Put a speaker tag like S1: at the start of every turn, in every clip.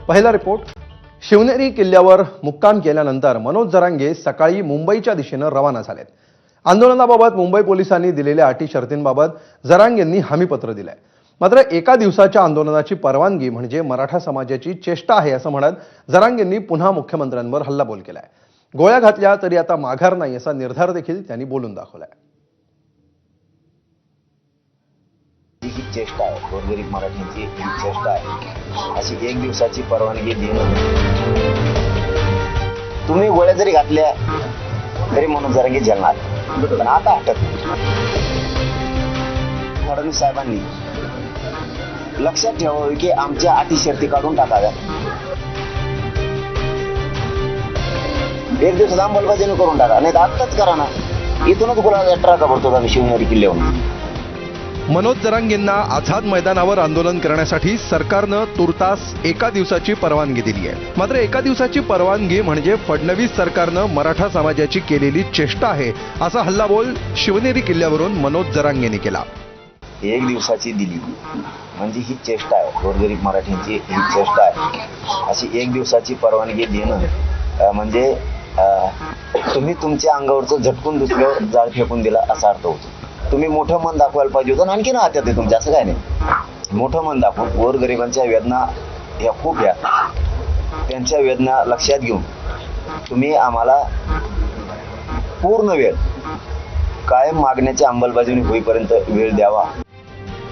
S1: पहिला रिपोर्ट. शिवनेरी किल्ल्यावर मुक्काम केल्यानंतर मनोज जरांगे सकाळी मुंबईच्या दिशेने रवाना झालेत. आंदोलनाबाबत मुंबई पोलिसांनी दिलेल्या अटी शर्तींबाबत जरांगेंनी हमीपत्र दिलंय. मात्र एका दिवसाच्या आंदोलनाची परवानगी म्हणजे मराठा समाजाची चेष्टा आहे असं म्हणत जरांगेंनी पुन्हा मुख्यमंत्र्यांवर हल्लाबोल केलाय. गोळ्या घातल्या तरी आता माघार नाही असा निर्धार देखील त्यांनी बोलून दाखवलाय.
S2: ही चेष्टा आहे, गोरगरीब मराठींची ही चेष्टा आहे. अशी एक दिवसाची परवानगी देणं. तुम्ही गोळ्या जरी घातल्या तरी मनोज जरांगे झेलणार, पण आता हटत फडणवीस साहेबांनी लक्षात ठेवावे की आमच्या अटी शर्ती काढून टाकाव्या. एक दिवसात अंमलबजावणी करून टाका, नाही तर आत्ताच करा ना. इथूनच गुलाब ट्रका भरतो आम्ही शिवनेरी किल्ल्यावरून.
S1: मनोज जरांगेंना आझाद मैदानावर आंदोलन करण्यासाठी सरकारनं तुर्तास एका दिवसाची परवानगी दिली आहे. मात्र एका दिवसाची परवानगी म्हणजे फडणवीस सरकारनं मराठा समाजाची केलेली चेष्टा आहे असा हल्लाबोल शिवनेरी किल्ल्यावरून मनोज जरांगेंनी केला.
S2: एक दिवसाची दिली म्हणजे ही चेष्टा आहे, गोरगरीब मराठींची ही चेष्टा आहे. अशी एक दिवसाची परवानगी देणं म्हणजे तुम्ही तुमच्या अंगावरचं झटकून दुसऱ्यावर जाळ फेकून दिला असा अर्थ होतो. तुम्ही मोठं मन दाखवायला पाहिजे होतं, आणखी ना हातात आहे तुमच्या, असं काय नाही. मोठं मन दाखवून गोरगरिबांच्या वेदना ह्या खूप ह्या, त्यांच्या वेदना लक्षात घेऊन तुम्ही आम्हाला पूर्ण वेळ कायम मागण्याची अंमलबजावणी होईपर्यंत वेळ द्यावा.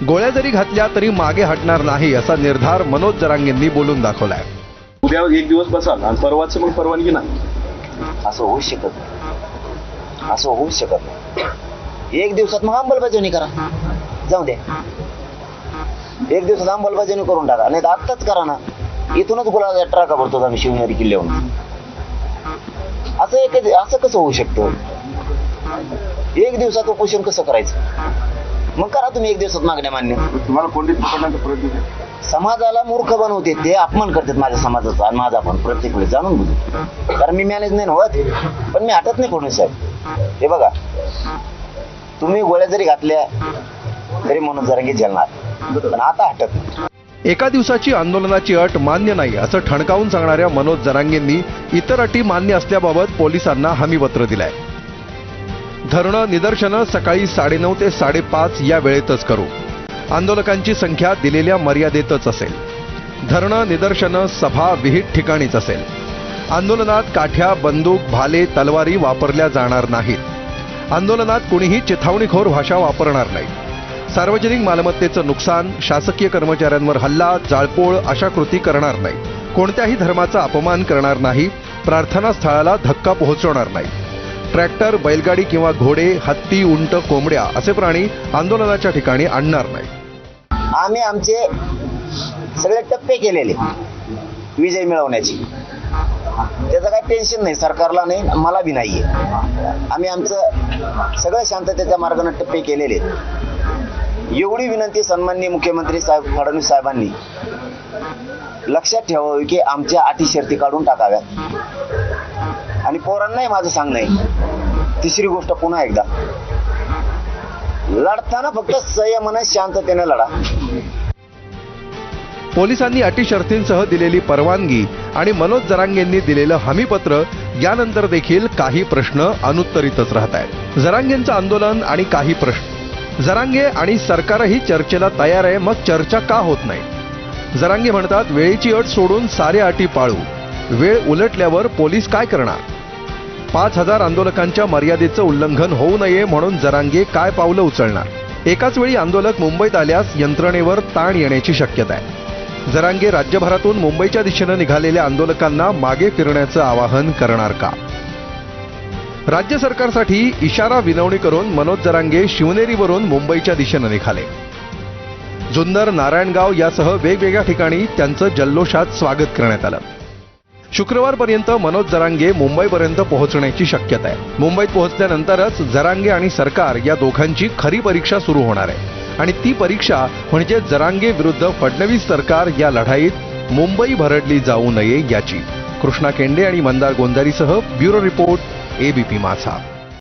S1: गोळ्या जरी घातल्या तरी मागे हटणार नाही असा निर्धार मनोज जरांगेंनी बोलून दाखवलाय.
S3: उद्या एक दिवस बसाल आणि परवाच मग परवानगी नाही,
S2: असं होऊच शकत नाही. असं होऊच शकत नाही. एक दिवसात मग अंमलबजावणी करा, जाऊ द्या. एक दिवसात अंमलबजावणी करून टाका, नाही तर आत्ताच करा ना. इथूनच गुलाब ट्रका भरतो आम्ही शिवनेरी किल्ल्यावरून. असं कसं होऊ शकतं? एक दिवसात उपोषण कसं करायचं? मग करा तुम्ही एक दिवसात मागण्या मान्य.
S3: तुम्हाला कोणती पकडण्याचा प्रयत्न आहे?
S2: समाजाला मूर्ख बनवते, ते अपमान करतात माझ्या समाजाचा आणि माझा पण प्रत्येक वेळेस जाणून बुजून. कारण मी मॅनेज नाही होत, पण मी हटत नाही फडणवीस साहेब. हे बघा, तुम्ही गोळ्या जरी घातल्या तरी मनोज जरांगे झेलणार, पण आता हटत नाही.
S1: एका दिवसाची आंदोलनाची अट मान्य नाही असं ठणकावून सांगणाऱ्या मनोज जरांगेंनी इतर अटी मान्य असल्याबाबत पोलिसांना हमीपत्र दिलंय. धरणं निदर्शनं सकाळी 9:30 ते 5:30 या वेळेतच करू. आंदोलकांची संख्या दिलेल्या मर्यादेतच असेल. धरणं निदर्शनं सभा विहित ठिकाणीच असेल. आंदोलनात काठ्या, बंदूक, भाले, तलवारी वापरल्या जाणार नाहीत. आंदोलनात कुणीही चिथावणीखोर भाषा वापरणार नाही. सार्वजनिक मालमत्तेचं नुकसान, शासकीय कर्मचाऱ्यांवर हल्ला, जाळपोळ अशा कृती करणार नाही. कोणत्याही धर्माचा अपमान करणार नाही. प्रार्थना स्थळाला धक्का पोहोचवणार नाही. ट्रॅक्टर, बैलगाडी किंवा घोडे, हत्ती, उंट, कोंबड्या असे प्राणी आंदोलनाच्या ठिकाणी आणणार नाही.
S2: आम्ही आमचे सगळे टप्पे केलेले विजय मिळवण्याची, त्याचं काही टेन्शन नाही सरकारला, नाही मला बी नाहीये. आम्ही आमचं सगळं शांततेच्या मार्गाने टप्पे केलेले. एवढी विनंती सन्माननीय मुख्यमंत्री साहेब फडणवीस साहेबांनी लक्षात ठेवावी की आमच्या अटी शर्ती काढून टाकाव्या. आणि पोरांनाही माझं सांगणं आहे, तिसरी गोष्ट पुन्हा एकदा, लढताना फक्त संयमाने शांततेने लढा.
S1: पोलिसांनी अटी शर्तींसह दिलेली परवानगी आणि मनोज जरांगेंनी दिलेलं हमीपत्र यानंतर देखील काही प्रश्न अनुत्तरितच राहत आहेत. जरांगेंचं आंदोलन आणि काही प्रश्न. जरांगे आणि सरकारही चर्चेला तयार आहे, मग चर्चा का होत नाही? जरांगे म्हणतात वेळेची अट सोडून साऱ्या अटी पाळू. वेळ उलटल्यावर पोलीस काय करणार? 5,000 आंदोलकांच्या मर्यादेचं उल्लंघन होऊ नये म्हणून जरांगे काय पावलं उचलणार? एकाच वेळी आंदोलक मुंबईत आल्यास यंत्रणेवर ताण येण्याची शक्यता आहे. जरांगे राज्यभरातून मुंबईच्या दिशेनं निघालेल्या आंदोलकांना मागे फिरण्याचं आवाहन करणार का? राज्य सरकारसाठी इशारा विनवणी करून मनोज जरांगे शिवनेरीवरून मुंबईच्या दिशेनं निघाले. जुन्नर, नारायणगाव यासह वेगवेगळ्या ठिकाणी त्यांचं जल्लोषात स्वागत करण्यात आलं. शुक्रवारपर्यंत मनोज जरांगे मुंबईपर्यंत पोहोचण्याची शक्यता आहे. मुंबईत पोहोचल्यानंतरच जरांगे आणि सरकार या दोघांची खरी परीक्षा सुरू होणार आहे. आणि ती परीक्षा म्हणजे जरांगे विरुद्ध फडणवीस सरकार या लढाईत मुंबई भरडली जाऊ नये याची. कृष्णा केंडे आणि मंदार गोंजारीसह ब्युरो रिपोर्ट, एबीपी माझा.